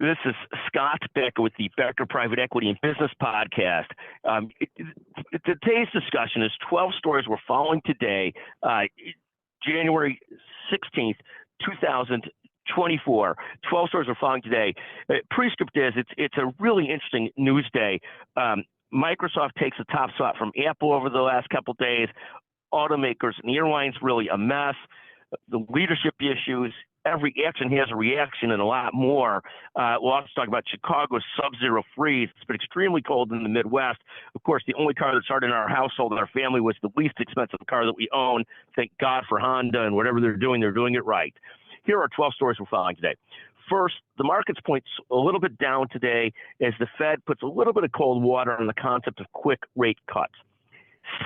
This is Scott Becker with the Becker Private Equity and Business Podcast. Today's discussion is 12 stories we're following today, January 16th, 2024. 12 stories we're following today. Prescript is it's a really interesting news day. Microsoft takes the top spot from Apple over the last couple of days. Automakers and airlines really a mess. The leadership issues. Every action has a reaction and a lot more. We'll also talk about Chicago's sub-zero freeze. It's been extremely cold in the Midwest. Of course, the only car that started in our household and our family was the least expensive car that we own. Thank God for Honda, and whatever they're doing it right. Here are 12 stories we're following today. First, the market's points a little bit down today as the Fed puts a little bit of cold water on the concept of quick rate cuts.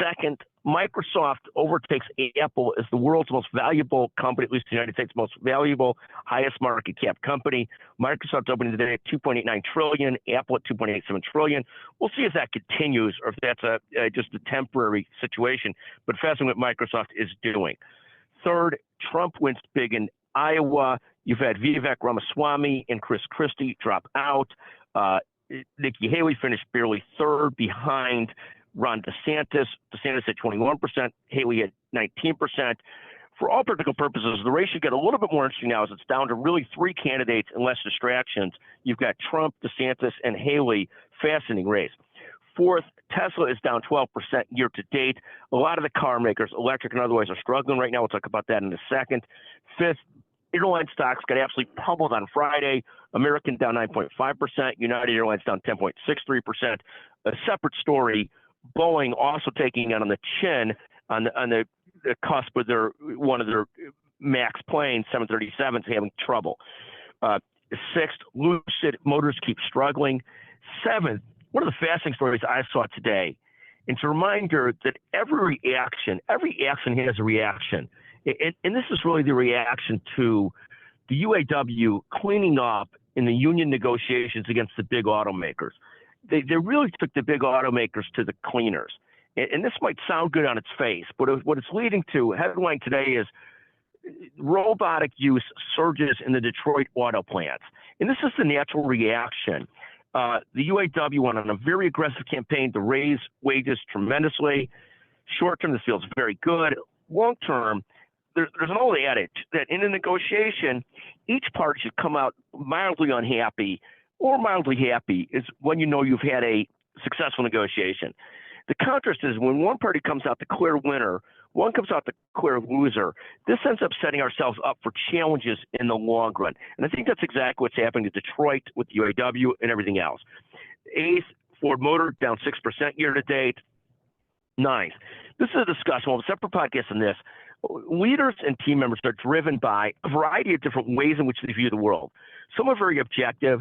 Second, Microsoft overtakes Apple as the world's most valuable company, at least the United States' most valuable, highest market cap company. Microsoft's opening today at $2.89 trillion, Apple at $2.87 trillion. We'll see if that continues or if that's just a temporary situation, but fascinating what Microsoft is doing. Third, Trump wins big in Iowa. You've had Vivek Ramaswamy and Chris Christie drop out. Nikki Haley finished barely third behind Ron DeSantis. DeSantis at 21%, Haley at 19%. For all practical purposes, the race should get a little bit more interesting now as it's down to really three candidates and less distractions. You've got Trump, DeSantis, and Haley. Fascinating race. Fourth, Tesla is down 12% year to date. A lot of the car makers, electric and otherwise, are struggling right now. We'll talk about that in a second. Fifth, airline stocks got absolutely pummeled on Friday. American down 9.5%, United Airlines down 10.63%. A separate story, Boeing also taking it on the chin on the cusp of one of their MAX planes, 737s, having trouble. Sixth, Lucid Motors keep struggling. Seventh, one of the fascinating stories I saw today, it's a reminder that every action has a reaction. And this is really the reaction to the UAW cleaning up in the union negotiations against the big automakers. They really took the big automakers to the cleaners. And this might sound good on its face, but what it's leading to, headline today is robotic use surges in the Detroit auto plants. And this is the natural reaction. The UAW went on a very aggressive campaign to raise wages tremendously. Short term, this feels very good. Long term, there's an old adage that in a negotiation, each party should come out mildly unhappy or mildly happy is when you know you've had a successful negotiation. The contrast is when one party comes out the clear winner, one comes out the clear loser. This ends up setting ourselves up for challenges in the long run. And I think that's exactly what's happening to Detroit with the UAW and everything else. Eighth, Ford Motor down 6% year to date. Ninth, this is a discussion. We'll have a separate podcast on this. Leaders and team members are driven by a variety of different ways in which they view the world. Some are very objective.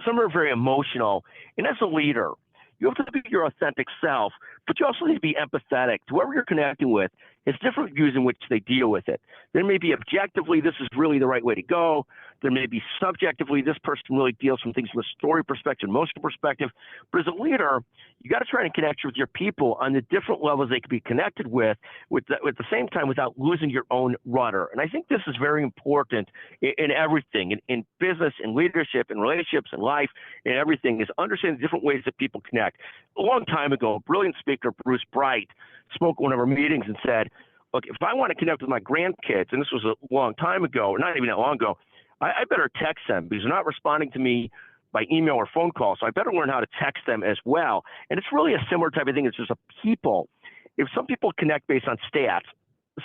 Some are very emotional. And as a leader, you have to be your authentic self, but you also need to be empathetic. Whoever you're connecting with has different views in which they deal with it. There may be objectively, this is really the right way to go. There may be subjectively, this person really deals from things from a story perspective, emotional perspective. But as a leader, you got to try and connect with your people on the different levels they can be connected with the same time without losing your own rudder. And I think this is very important in everything, in business, in leadership, in relationships, in life, in everything, is understanding the different ways that people connect. A long time ago, a brilliant speaker, Bruce Bright, spoke at one of our meetings and said, look, if I want to connect with my grandkids, and this was a long time ago, or not even that long ago, I better text them because they're not responding to me by email or phone call. So I better learn how to text them as well. And it's really a similar type of thing. It's just a people. If some people connect based on stats,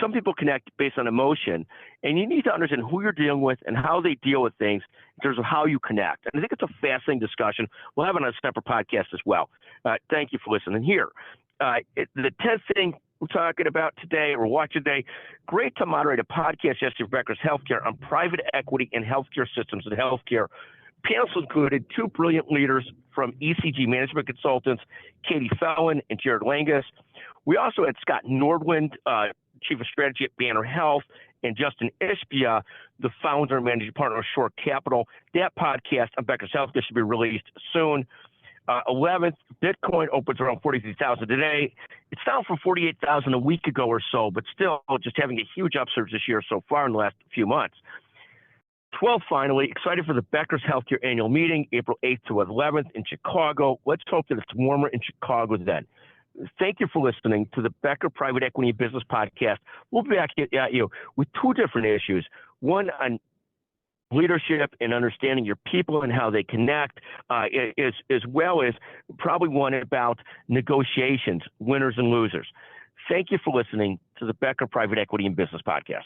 some people connect based on emotion, and you need to understand who you're dealing with and how they deal with things in terms of how you connect. And I think it's a fascinating discussion. We'll have it on a separate podcast as well. Thank you for listening here. The 10th thing we're talking about today or watching today, great to moderate a podcast yesterday for Becker's Healthcare on private equity and healthcare systems and healthcare. Panels included two brilliant leaders from ECG Management Consultants, Katie Fallon and Jared Langus. We also had Scott Nordwind, Chief of Strategy at Banner Health, and Justin Ishbia, the founder and managing partner of Shore Capital. That podcast on Becker's Healthcare should be released soon. 11th, Bitcoin opens around 43,000 today. It's down from 48,000 a week ago or so, but still just having a huge upsurge this year so far in the last few months. 12th, finally, excited for the Becker's Healthcare Annual Meeting, April 8th to 11th in Chicago. Let's hope that it's warmer in Chicago then. Thank you for listening to the Becker Private Equity and Business Podcast. We'll be back at you with two different issues. One on leadership and understanding your people and how they connect, as well as probably one about negotiations, winners and losers. Thank you for listening to the Becker Private Equity and Business Podcast.